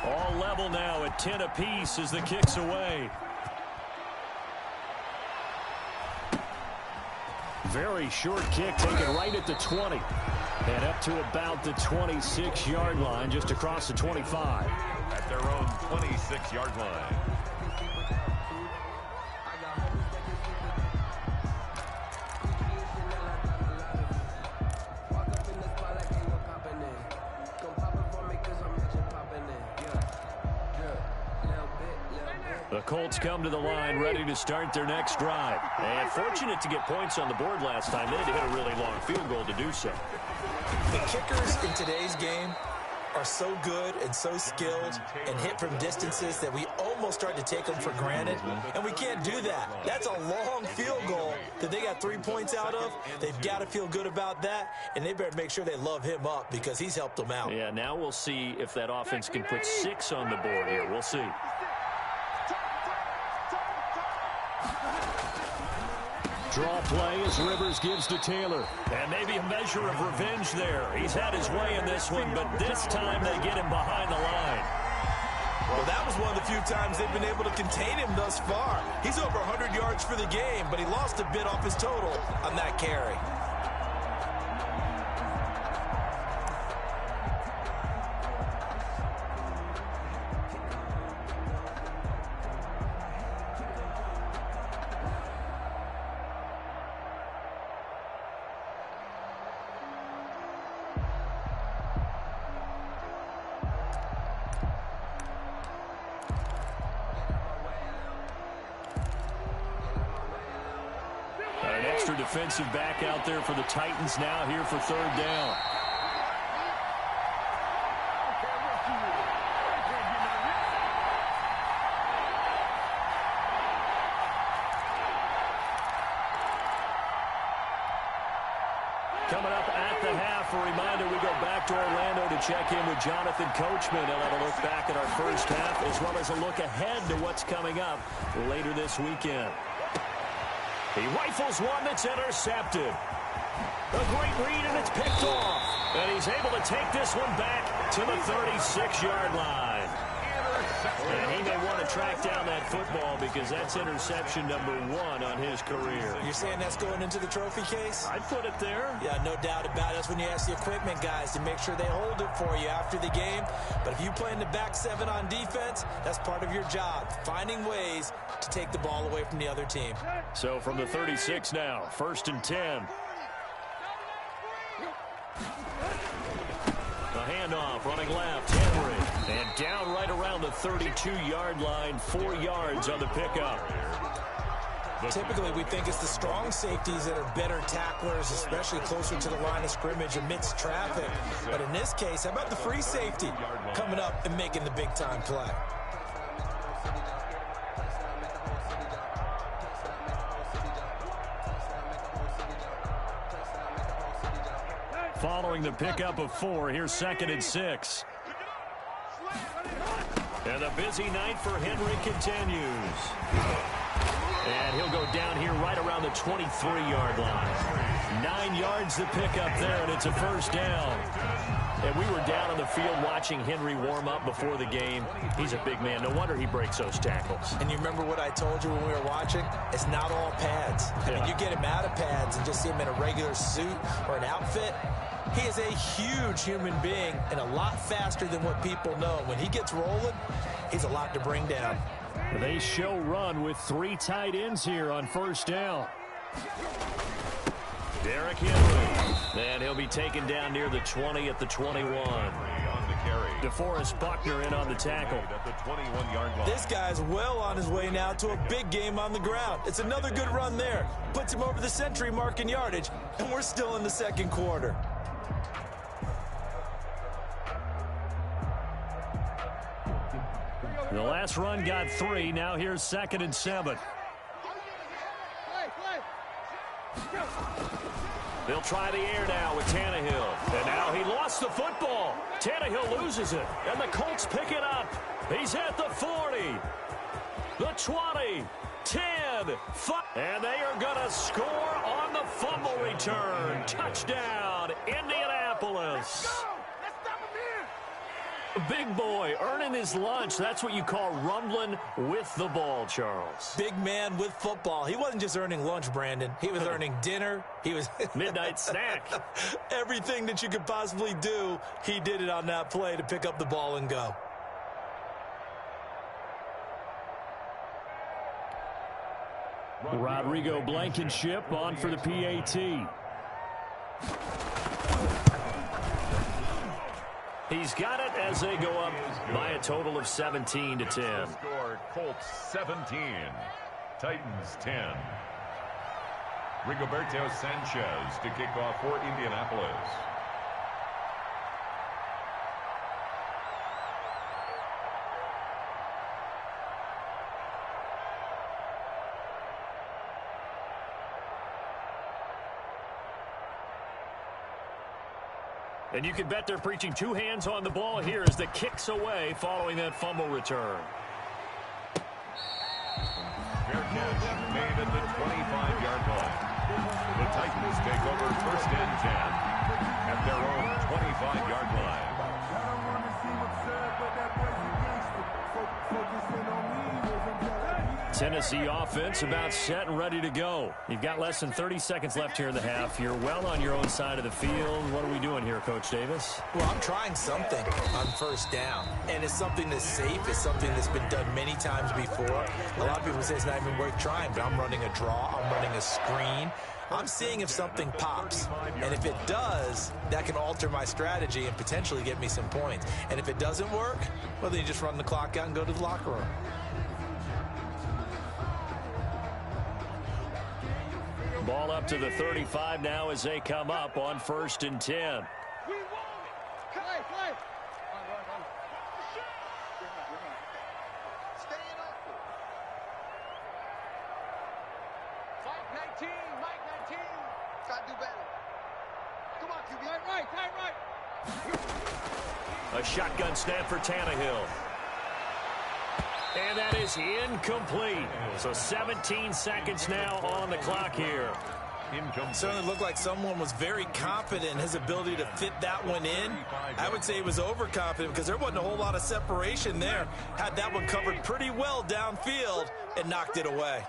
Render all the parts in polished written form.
All level now at 10 apiece as the kick's away. Very short kick taken right at the 20. And up to about the 26-yard line, just across the 25. At their own 26-yard line. The Colts come to the line ready to start their next drive. And fortunate to get points on the board last time. They had to hit a really long field goal to do so. The kickers in today's game are so good and so skilled and hit from distances that we almost start to take them for granted, and we can't do that. That's a long field goal that they got 3 points out of. They've got to feel good about that, and they better make sure they love him up because he's helped them out. Yeah, now we'll see if that offense can put 6 on the board here. We'll see. Draw play as Rivers gives to Taylor. And maybe a measure of revenge there. He's had his way in this one, but this time they get him behind the line. Well, that was one of the few times they've been able to contain him thus far. He's over 100 yards for the game, but he lost a bit off his total on that carry. An extra defensive back out there for the Titans now here for third down. Coming up at the half, a reminder, we go back to Orlando to check in with Jonathan Coachman. He'll have a look back at our first half as well as a look ahead to what's coming up later this weekend. He rifles one that's intercepted. A great read, and it's picked off. And he's able to take this one back to the 36-yard line. And he may want to track down that football because that's interception number 1 on his career. You're saying that's going into the trophy case? I'd put it there. Yeah, no doubt about it. That's when you ask the equipment guys to make sure they hold it for you after the game. But if you play in the back 7 on defense, that's part of your job, finding ways to take the ball away from the other team. So from the 36 now, 1st and 10. The handoff, running left, Henry. And down right around the 32-yard line, 4 yards on the pickup. Typically, we think it's the strong safeties that are better tacklers, especially closer to the line of scrimmage amidst traffic. But in this case, how about the free safety coming up and making the big-time play? Following the pickup of 4, here's 2nd and 6. And the busy night for Henry continues. And he'll go down here right around the 23-yard line. 9 yards to pick up there, and it's a first down. And we were down on the field watching Henry warm up before the game. He's a big man. No wonder he breaks those tackles. And you remember what I told you when we were watching? It's not all pads. I mean, you get him out of pads and just see him in a regular suit or an outfit. He is a huge human being and a lot faster than what people know. When he gets rolling, he's a lot to bring down. They show run with 3 tight ends here on first down. Derrick Henry. And he'll be taken down near the 20 at the 21. DeForest Buckner in on the tackle. This guy's well on his way now to a big game on the ground. It's another good run there. Puts him over the century mark in yardage, and we're still in the second quarter. The last run got 3. Now here's 2nd and 7. They'll try the air now with Tannehill. And now he lost the football. Tannehill loses it. And the Colts pick it up. He's at the 40. The 20. 10. 5. And they are going to score on the fumble return. Touchdown, Indianapolis. Big boy earning his lunch. That's what you call rumbling with the ball, Charles. Big man with football. He wasn't just earning lunch, Brandon. He was earning dinner. He was midnight snack. Everything that you could possibly do, he did it on that play to pick up the ball and go. Rodrigo Blankenship on for the PAT. He's got it as they go up by a total of 17-10. Score Colts 17, Titans 10. Rigoberto Sanchez to kick off for Indianapolis. And you can bet they're preaching two hands on the ball here as the kick's away following that fumble return. Fair catch made at the 25-yard line. The Titans take over first and 10 at their own 25-yard line. Tennessee offense about set and ready to go. You've got less than 30 seconds left here in the half. You're well on your own side of the field. What are we doing here, Coach Davis? Well, I'm trying something on first down, and it's something that's safe. It's something that's been done many times before. A lot of people say it's not even worth trying, but I'm running a draw. I'm running a screen. I'm seeing if something pops, and if it does, that can alter my strategy and potentially get me some points. And if it doesn't work, well, then you just run the clock out and go to the locker room. Ball up to the 35 now as they come up on first and 10. A shotgun snap for Tannehill. And that is incomplete. So 17 seconds now on the clock here. Certainly looked like someone was very confident in his ability to fit that one in. I would say he was overconfident because there wasn't a whole lot of separation there. Had that one covered pretty well downfield and knocked it away.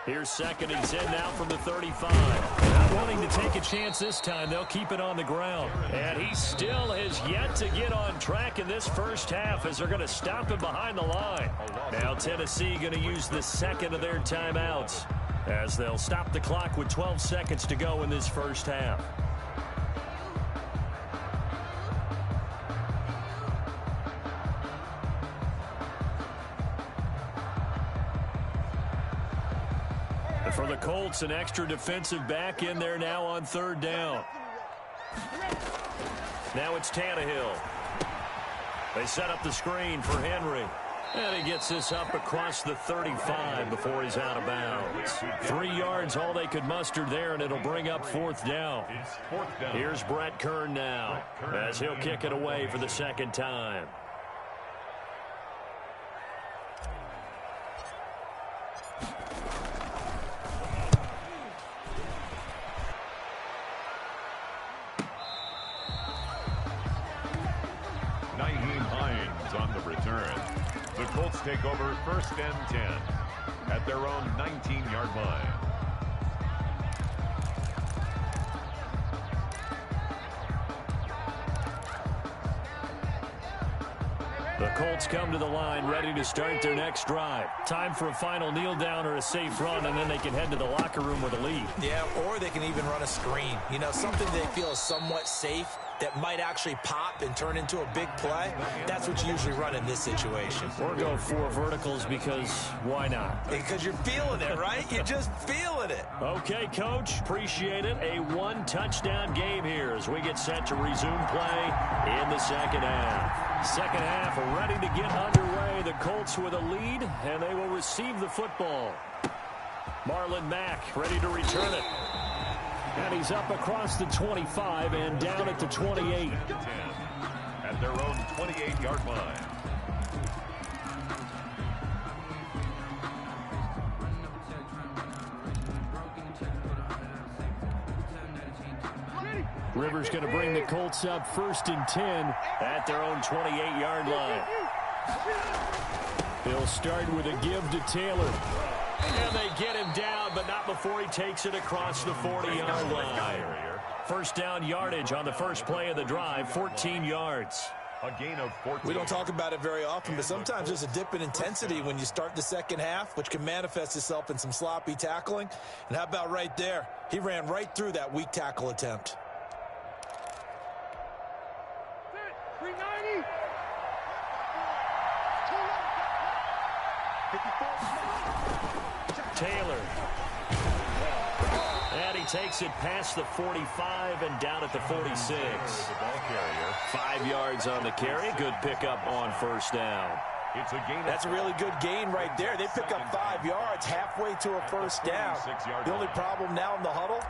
Here's second and 10 now from the 35. Not wanting to take a chance this time. They'll keep it on the ground. And he still has yet to get on track in this first half as they're going to stop him behind the line. Now Tennessee going to use the second of their timeouts as they'll stop the clock with 12 seconds to go in this first half. For the Colts, an extra defensive back in there now on third down. Now it's Tannehill. They set up the screen for Henry. And he gets this up across the 35 before he's out of bounds. 3 yards, all they could muster there, and it'll bring up fourth down. Here's Brett Kern now as he'll kick it away for the second time. The Colts take over first and 10 at their own 19-yard line. The Colts come to the line ready to start their next drive. Time for a final kneel down or a safe run, and then they can head to the locker room with a lead. Yeah, or they can even run a screen. You know, something they feel is somewhat safe that might actually pop and turn into a big play. That's what you usually run in this situation. Or go 4 verticals because why not? Because you're feeling it, right? You're just feeling it. Okay, Coach. Appreciate it. A 1-touchdown game here as we get set to resume play in the second half. Second half ready to get underway. The Colts with a lead, and they will receive the football. Marlon Mack ready to return it. And he's up across the 25 and down at the 28. At their own 28-yard line. Rivers going to bring the Colts up 1st and 10 at their own 28-yard line. They'll start with a give to Taylor. And they get him down, but not before he takes it across the 40-yard line. First down yardage on the first play of the drive, 14 yards. A gain of 14. We don't talk about it very often, but sometimes there's a dip in intensity when you start the second half, which can manifest itself in some sloppy tackling. And how about right there? He ran right through that weak tackle attempt. Taylor. And he takes it past the 45 and down at the 46. 5 yards on the carry. Good pickup on first down. It's a gain. That's a really good gain right there. They pick up 5 yards halfway to a first down. The only problem now in the huddle,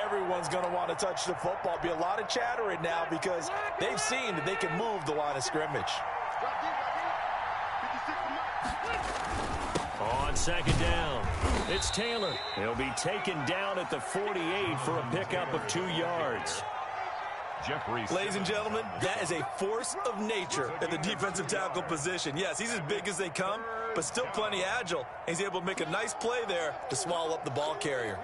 everyone's going to want to touch the football. Be a lot of chattering now because they've seen that they can move the line of scrimmage. On second down, it's Taylor. He'll be taken down at the 48 for a pickup of 2 yards. Ladies and gentlemen, that is a force of nature at the defensive tackle position. Yes, he's as big as they come, but still plenty agile. He's able to make a nice play there to swallow up the ball carrier.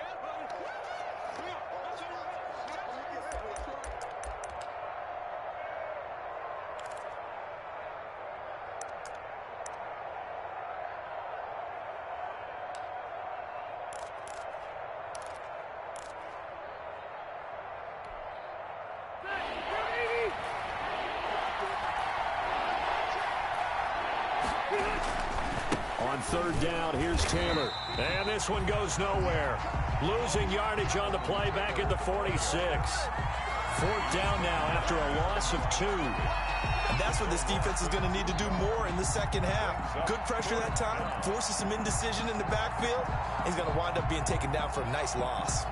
On third down, here's Taylor. And this one goes nowhere. Losing yardage on the play back at the 46. 4th down now after a loss of 2. And that's what this defense is going to need to do more in the second half. Good pressure that time, forces some indecision in the backfield. He's going to wind up being taken down for a nice loss.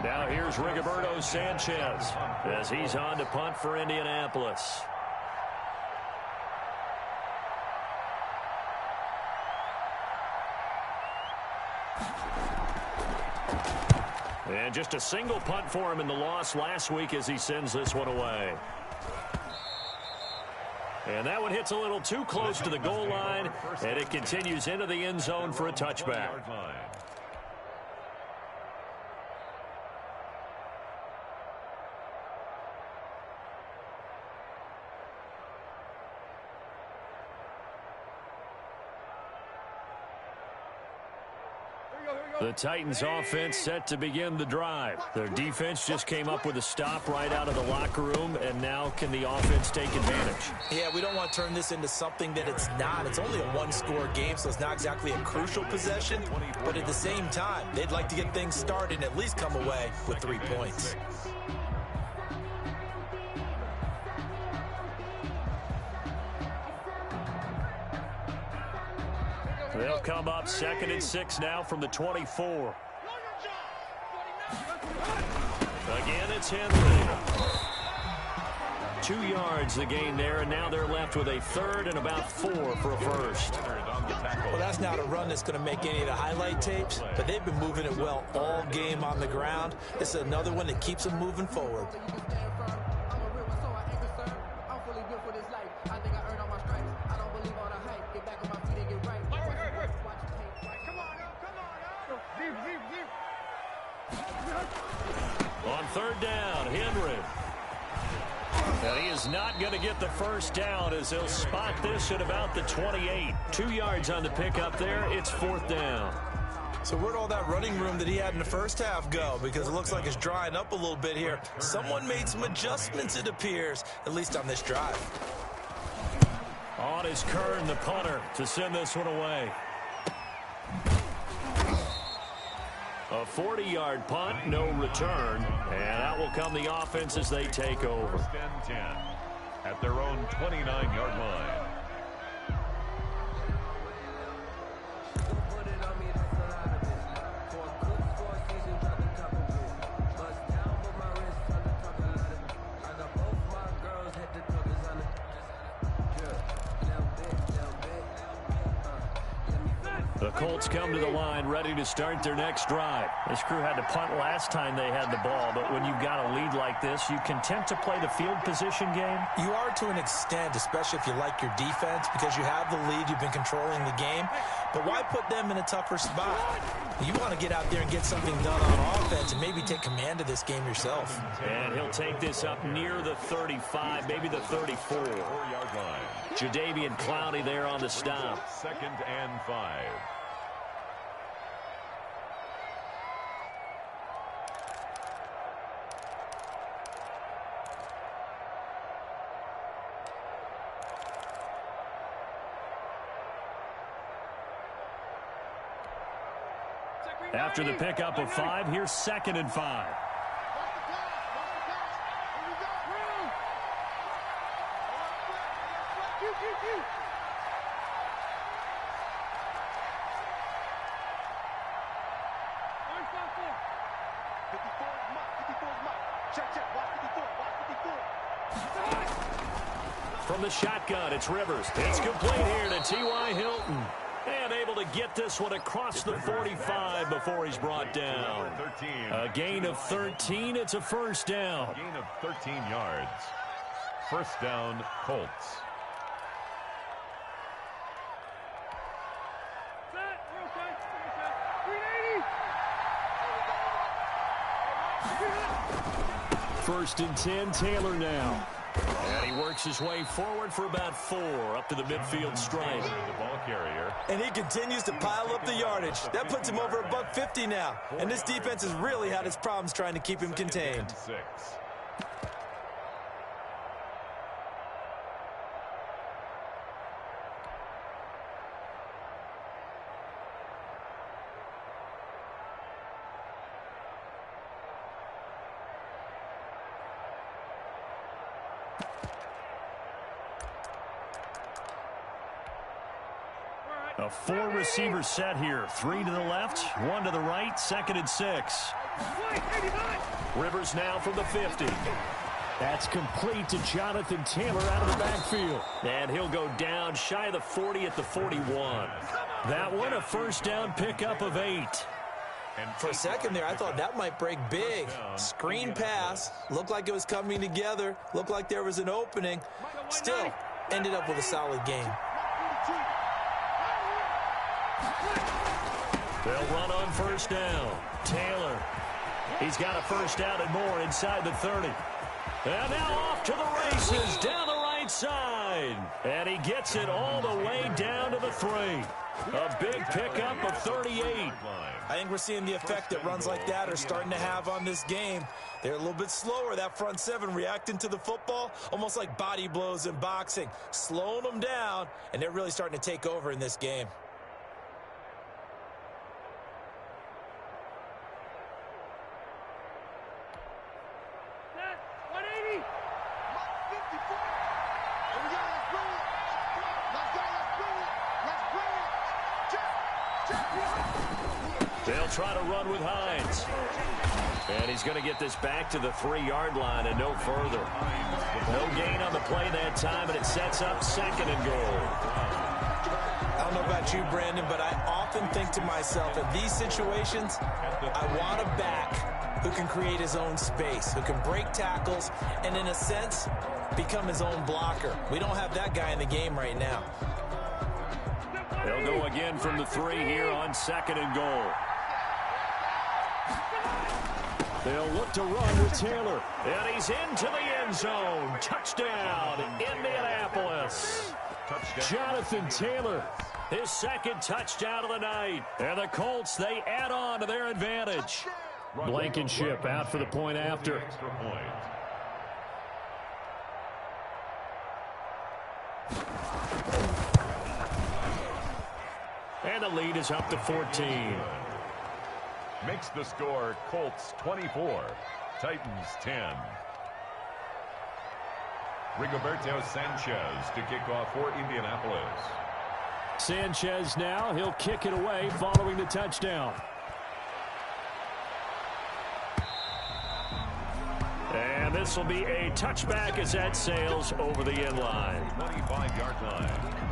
Now here's Rigoberto Sanchez as he's on to punt for Indianapolis. And just a single punt for him in the loss last week as he sends this one away. And that one hits a little too close to the goal line, and it continues into the end zone for a touchback. The Titans offense set to begin the drive. Their defense just came up with a stop right out of the locker room, and now can the offense take advantage? Yeah, we don't want to turn this into something that it's not. It's only a one-score game, so it's not exactly a crucial possession. But at the same time, they'd like to get things started and at least come away with 3 points. They'll come up 2nd and 6 now from the 24. Again, it's Henry. 2 yards the gain there, and now they're left with a 3rd and about 4 for a first. Well, that's not a run that's going to make any of the highlight tapes, but they've been moving it well all game on the ground. This is another one that keeps them moving forward. On third down, Henry. And he is not going to get the first down as he'll spot this at about the 28. 2 yards on the pickup there. It's 4th down. So where'd all that running room that he had in the first half go? Because it looks like it's drying up a little bit here. Someone made some adjustments, it appears, at least on this drive. On is Kern, the punter, to send this one away. A 40-yard punt, no return, and out will come the offense as they take over. 1st and 10 at their own 29-yard line. The Colts come to the line ready to start their next drive. This crew had to punt last time they had the ball, but when you've got a lead like this, you content to play the field position game? You are to an extent, especially if you like your defense, because you have the lead, you've been controlling the game. But why put them in a tougher spot? You want to get out there and get something done on offense and maybe take command of this game yourself. And he'll take this up near the 35, maybe the 34. 4-yard line. Jadeveon Clowney there on the stop. 2nd and 5. After the pickup of 5, here's 2nd and 5. From the shotgun, it's Rivers. It's complete here to T.Y. Hilton. And able to get this one across the 45 before he's brought down. A gain of 13. It's a first down. A gain of 13 yards. First down, Colts. First and 10, Taylor now. And he works his way forward for about 4 up to the midfield stripe. The ball carrier. And he continues to pile up the yardage. That puts him over $150 now. And this defense has really had its problems trying to keep him contained. 6. A 4-receiver set here. 3 to the left, 1 to the right, 2nd and 6. Rivers now from the 50. That's complete to Jonathan Taylor out of the backfield. And he'll go down shy of the 40 at the 41. That one a first down pickup of 8. For a second there, I thought that might break big. Screen pass. Looked like it was coming together. Looked like there was an opening. Still, ended up with a solid game. They'll run on first down. Taylor. He's got a first down and more inside the 30. And now off to the races down the right side. And he gets it all the way down to the 3. A big pickup of 38. I think we're seeing the effect that runs like that are starting to have on this game. They're a little bit slower, that front 7, reacting to the football, almost like body blows in boxing, slowing them down, and they're really starting to take over in this game. They'll try to run with Hines. And he's going to get this back to the 3-yard line and no further. No gain on the play that time, and it sets up 2nd and goal. I don't know about you, Brandon, but I often think to myself, in these situations, I want a back who can create his own space, who can break tackles, and in a sense, become his own blocker. We don't have that guy in the game right now. They'll go again from the 3 here on 2nd and goal. They'll look to run with Taylor. And he's into the end zone. Touchdown, Indianapolis. Jonathan Taylor, his 2nd touchdown of the night. And the Colts, they add on to their advantage. Blankenship out for the point after. And the lead is up to 14. Makes the score Colts 24, Titans 10. Rigoberto Sanchez to kick off for Indianapolis. Sanchez now, he'll kick it away following the touchdown. And this will be a touchback as that sails over the end line. 25-yard line.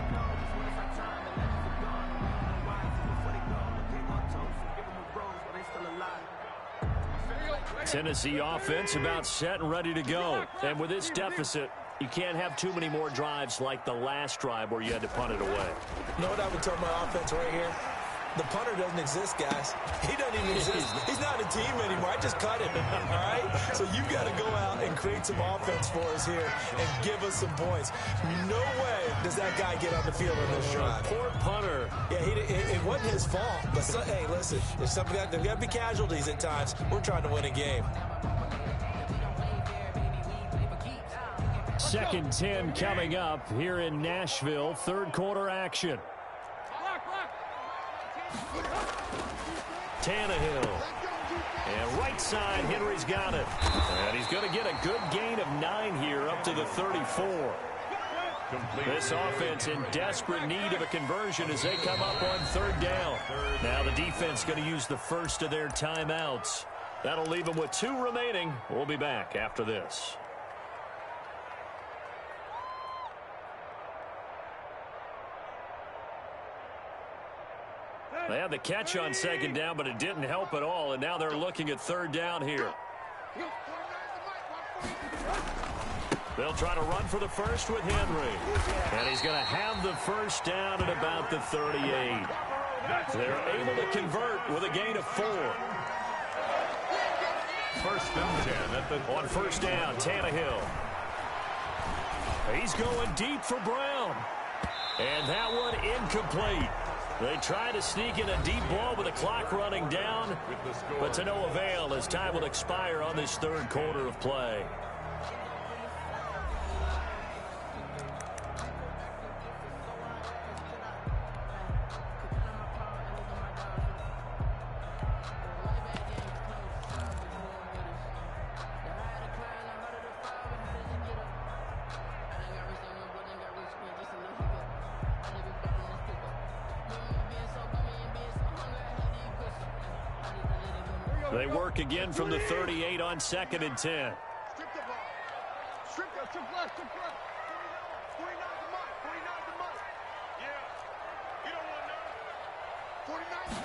Tennessee offense about set and ready to go. And with this deficit, you can't have too many more drives like the last drive where you had to punt it away. You know what I would tell my offense right here? The punter doesn't exist, guys. He doesn't even exist. He's not a team anymore. I just cut him, all right? So you've got to go out and create some offense for us here and give us some points. No way does that guy get on the field on this drive. Poor punter. Yeah, it wasn't his fault. But, hey, listen, there's got to be casualties at times. We're trying to win a game. 2nd and 10 coming up here in Nashville. Third quarter action. Tannehill. And right side, Henry's got it. And he's going to get a good gain of 9 here up to the 34. This offense in desperate need of a conversion as they come up on 3rd down. Now the defense going to use the first of their timeouts. That'll leave them with 2 remaining. We'll be back after this. They had the catch on 2nd down, but it didn't help at all, and now they're looking at 3rd down here. They'll try to run for the first with Henry. And he's going to have the first down at about the 38. They're able to convert with a gain of 4. 1st and 10 at the on 1st down, Tannehill. He's going deep for Brown. And that one incomplete. They try to sneak in a deep ball with the clock running down, but to no avail as time will expire on this 3rd quarter of play. They work again from the 38 on 2nd and 10. Strip the ball. Strip left. 49 the month. 49 the month. Yeah. You don't want none.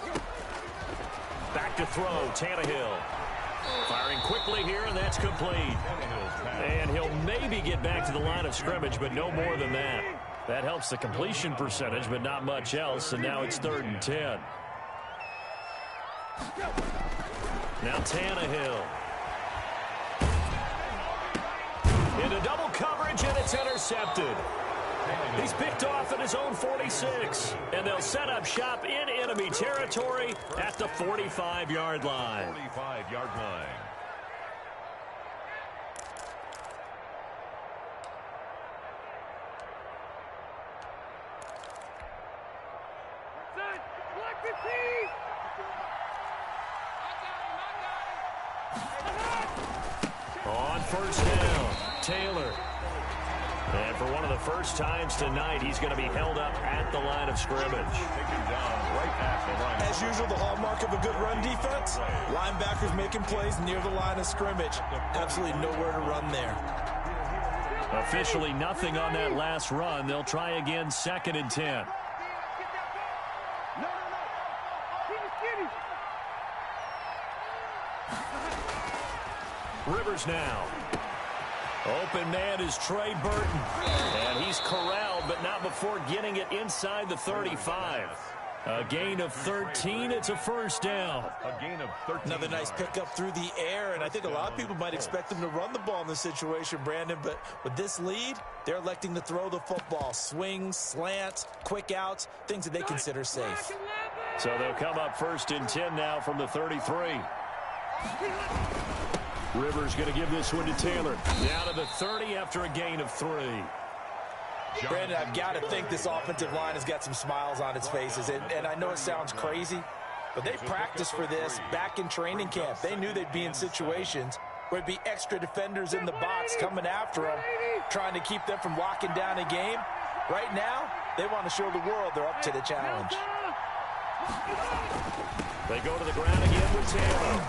49. Back to throw, Tannehill. Firing quickly here, and that's complete. And he'll maybe get back to the line of scrimmage, but no more than that. That helps the completion percentage, but not much else, and now it's 3rd and 10. Now Tannehill. Into double coverage, and it's intercepted. He's picked off at his own 46. And they'll set up shop in enemy territory at the 45-yard line. 45-yard line. On 1st down, Taylor. And for one of the first times tonight, he's going to be held up at the line of scrimmage. Taken down right at the line. As usual, the hallmark of a good run defense, linebackers making plays near the line of scrimmage. Absolutely nowhere to run there. Officially nothing on that last run. They'll try again 2nd and 10. Rivers now. Open man is Trey Burton. And he's corralled, but not before getting it inside the 35. A gain of 13. It's a 1st down. A gain of 13. Another nice pickup through the air, and I think a lot of people might expect them to run the ball in this situation, Brandon, but with this lead, they're electing to throw the football. Swings, slants, quick outs, things that they consider safe. So they'll come up 1st and 10 now from the 33. Rivers going to give this one to Taylor. Down to the 30 after a gain of 3. Brandon, I've got to think this offensive line has got some smiles on its faces. And I know it sounds crazy, but they practiced for this back in training camp. They knew they'd be in situations where it'd be extra defenders in the box coming after them, trying to keep them from locking down a game. Right now, they want to show the world they're up to the challenge. They go to the ground again with Taylor.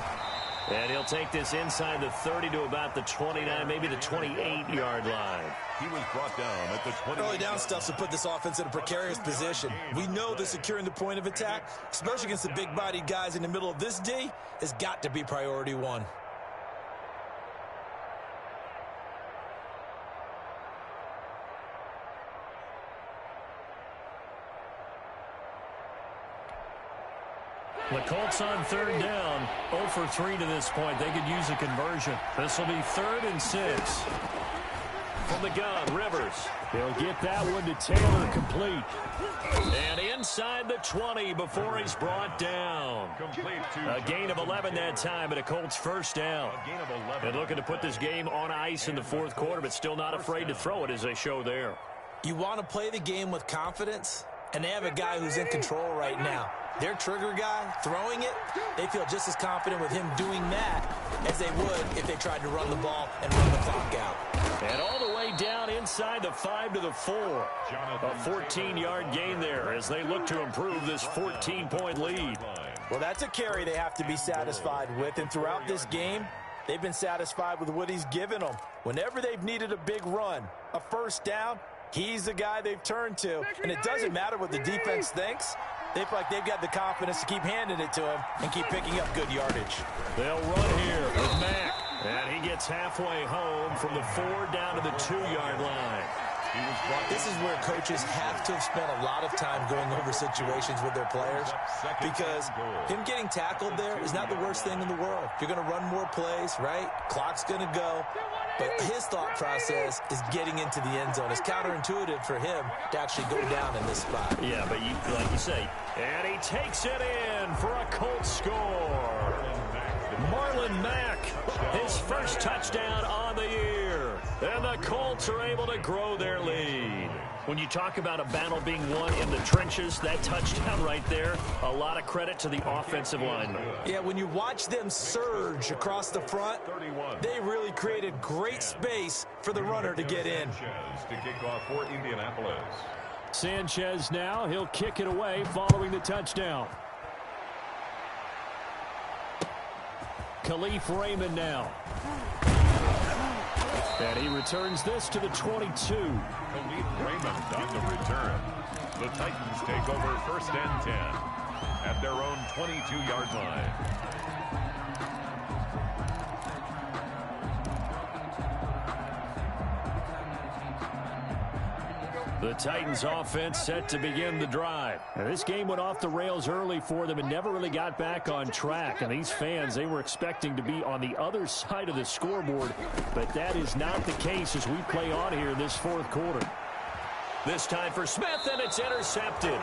And he'll take this inside the 30 to about the 29, maybe the 28-yard line. He was brought down at the 20. Early down stuff to put this offense in a precarious position. We know that securing the point of attack, especially against the big-bodied guys in the middle of this D, has got to be priority 1. The Colts on third down, 0 for 3 to this point. They could use a conversion. This will be 3rd and 6. From the gun, Rivers. He'll get that one to Taylor, complete. And inside the 20 before he's brought down. A gain of 11 that time, and a Colts first down. And looking to put this game on ice in the 4th quarter, but still not afraid to throw it as they show there. You want to play the game with confidence, and they have a guy who's in control right now. Their trigger guy, throwing it, they feel just as confident with him doing that as they would if they tried to run the ball and run the clock out. And all the way down inside the 5 to the 4. A 14-yard gain there as they look to improve this 14-point lead. Well, that's a carry they have to be satisfied with, and throughout this game, they've been satisfied with what he's given them. Whenever they've needed a big run, a first down, he's the guy they've turned to. And it doesn't matter what the defense thinks. They feel like they've got the confidence to keep handing it to him and keep picking up good yardage. They'll run here with Mack. And he gets halfway home from the 4 down to the 2-yard line. This is where coaches have to have spent a lot of time going over situations with their players, because him getting tackled there is not the worst thing in the world. You're going to run more plays, right? Clock's going to go. But his thought process is getting into the end zone. It's counterintuitive for him to actually go down in this spot. Yeah, but like you say, and he takes it in for a Colts score. Marlon Mack, his first touchdown on the year. And the Colts are able to grow their lead. When you talk about a battle being won in the trenches, that touchdown right there, a lot of credit to the offensive linemen. Yeah, when you watch them surge across the front, they really created great space for the runner to get in. To kick off for Indianapolis. Sanchez now, he'll kick it away following the touchdown. Khalif Raymond now. And he returns this to the 22. Khalif Raymond on the return. The Titans take over 1st and 10 at their own 22-yard line. The Titans offense set to begin the drive. Now, this game went off the rails early for them and never really got back on track. And these fans, they were expecting to be on the other side of the scoreboard, but that is not the case as we play on here in this 4th quarter. This time for Smith, and it's intercepted.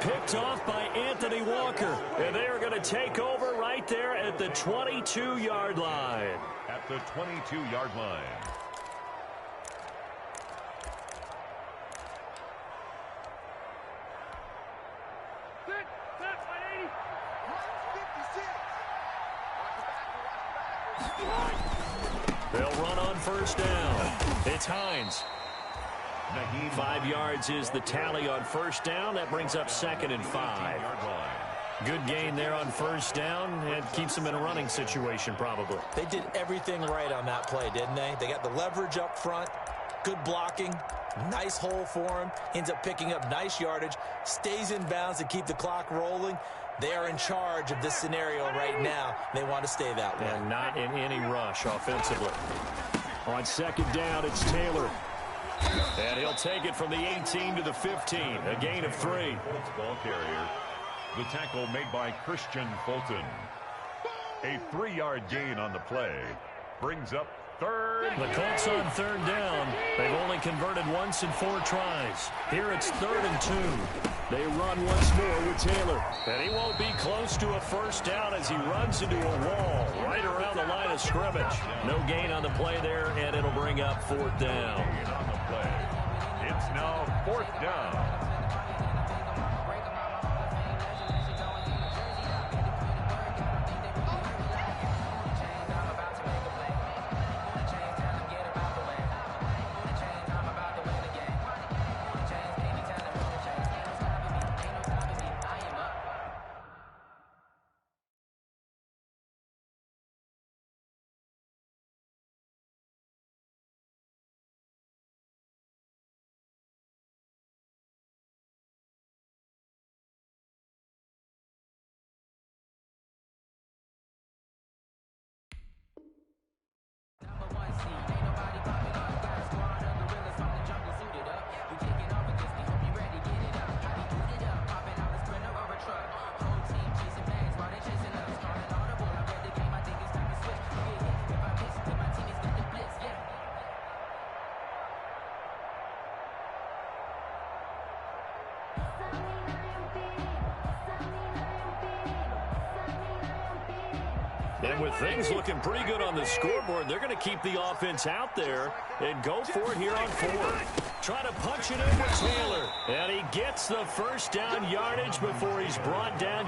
Picked off by Anthony Walker. And they are going to take over right there at the 22-yard line. At the 22-yard line. They'll run on 1st down. It's Hines. 5 yards is the tally on 1st down. That brings up 2nd and 5. Good gain there on 1st down, and keeps them in a running situation probably. They did everything right on that play, didn't they? They got the leverage up front, good blocking, nice hole for him, ends up picking up nice yardage, stays in bounds to keep the clock rolling. They are in charge of this scenario right now. They want to stay that way. And not in any rush offensively. On 2nd down, it's Taylor. And he'll take it from the 18 to the 15. A gain of 3. Ball carrier. The tackle made by Christian Fulton. A 3-yard gain on the play. Brings up 3rd. The Colts on 3rd down. They've only converted once in 4 tries. Here it's 3rd and 2. They run once more with Taylor. And he won't be close to a 1st down as he runs into a wall right around the line of scrimmage. No gain on the play there, and it'll bring up 4th down. It's now 4th down. And with things looking pretty good on the scoreboard, they're going to keep the offense out there and go for it here on 4th. Trying to punch it in with Taylor. And he gets the first down yardage before he's brought down.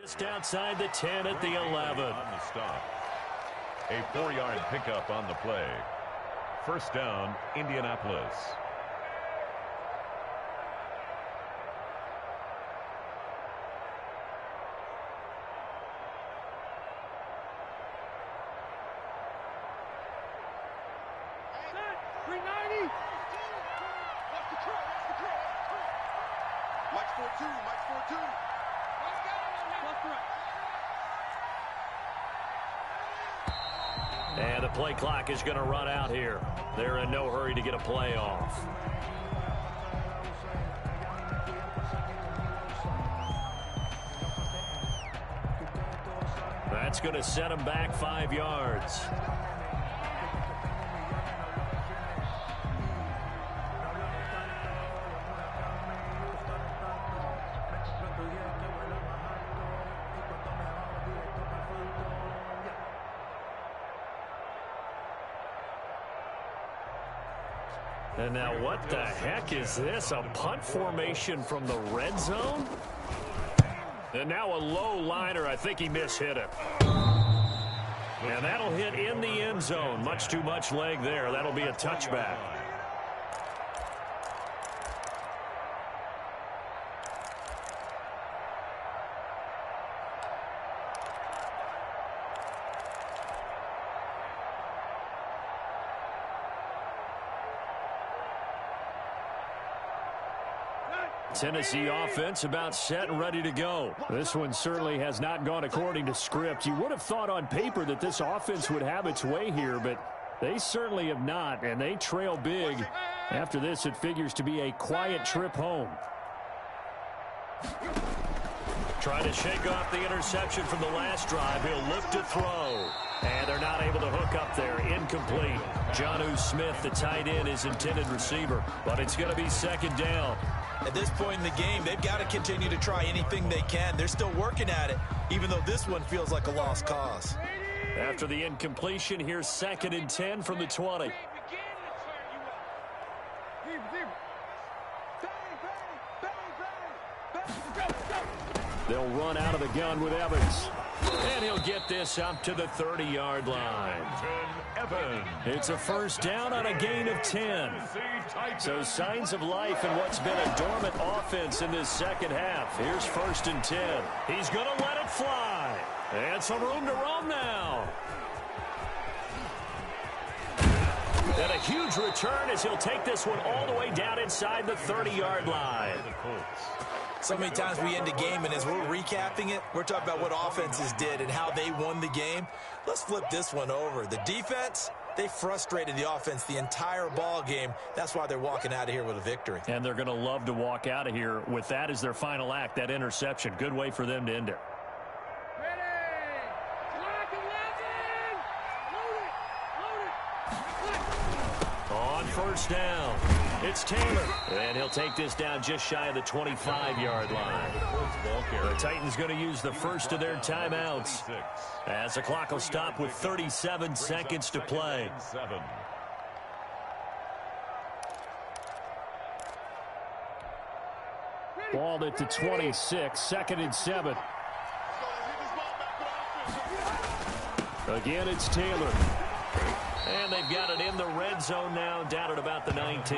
Just outside the 10 at the 11. On the stop. A 4-yard pickup on the play. First down, Indianapolis. And the play clock is going to run out here. They're in no hurry to get a play off. That's going to set them back 5 yards. And now what the heck is this? A punt formation from the red zone? And now a low liner. I think he mishit it. And that'll hit in the end zone. Much too much leg there. That'll be a touchback. Tennessee offense about set and ready to go. This one certainly has not gone according to script. You would have thought on paper that this offense would have its way here, but they certainly have not, and they trail big. After this, it figures to be a quiet trip home. Trying to shake off the interception from the last drive. He'll look to throw. And they're not able to hook up there. Incomplete. Jonnu Smith, the tight end, is intended receiver. But it's going to be second down. At this point in the game, they've got to continue to try anything they can. They're still working at it, even though this one feels like a lost cause. After the incompletion, here's 2nd and 10 from the 20. They'll run out of the gun with Evans. And And he'll get this up to the 30-yard line. It's a first down on a gain of 10. So signs of life in what's been a dormant offense in this second half. Here's 1st and 10. He's going to let it fly. And some room to roam now. And a huge return as he'll take this one all the way down inside the 30-yard line. So many times we end a game, and as we're recapping it, we're talking about what offenses did and how they won the game. Let's flip this one over. The defense, they frustrated the offense the entire ball game. That's why they're walking out of here with a victory. And they're going to love to walk out of here with that as their final act, that interception. Good way for them to end it. On first down, it's Taylor. And he'll take this down just shy of the 25-yard line. The Titans going to use the first of their timeouts as the clock will stop with 37 seconds to play. Ball at the 26, 2nd and 7. Again, it's Taylor. And they've got it in the red zone now, down at about the 19.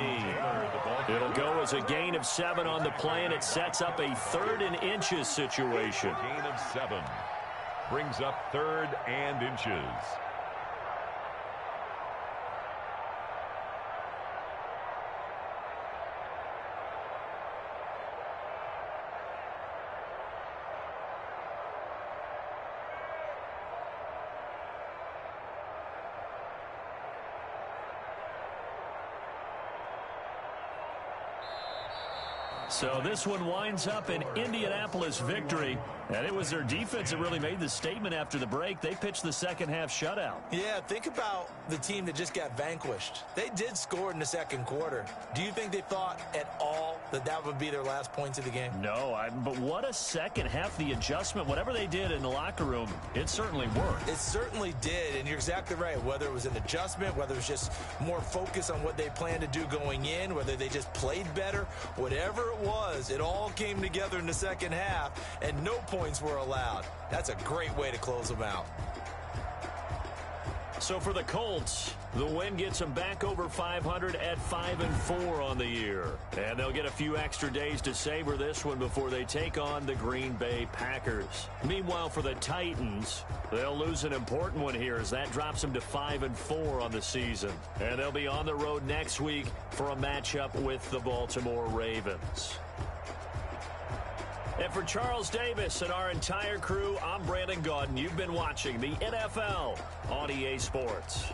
It'll go as a gain of 7 on the play, and it sets up a 3rd and inches situation. Gain of 7 brings up 3rd and inches. So this one winds up an Indianapolis victory, and it was their defense that really made the statement after the break. They pitched the second half shutout. Yeah, think about the team that just got vanquished. They did score in the second quarter. Do you think they thought at all that that would be their last points of the game? No, but what a second half. The adjustment, whatever they did in the locker room, it certainly worked. It certainly did, and you're exactly right. Whether it was an adjustment, whether it was just more focus on what they planned to do going in, whether they just played better, whatever it was, it all came together in the second half, and no points were allowed. That's a great way to close them out. So for the Colts, the win gets them back over 500 at 5-4 on the year. And they'll get a few extra days to savor this one before they take on the Green Bay Packers. Meanwhile, for the Titans, they'll lose an important one here as that drops them to 5-4 on the season. And they'll be on the road next week for a matchup with the Baltimore Ravens. And for Charles Davis and our entire crew, I'm Brandon Gaudin. You've been watching the NFL on EA Sports.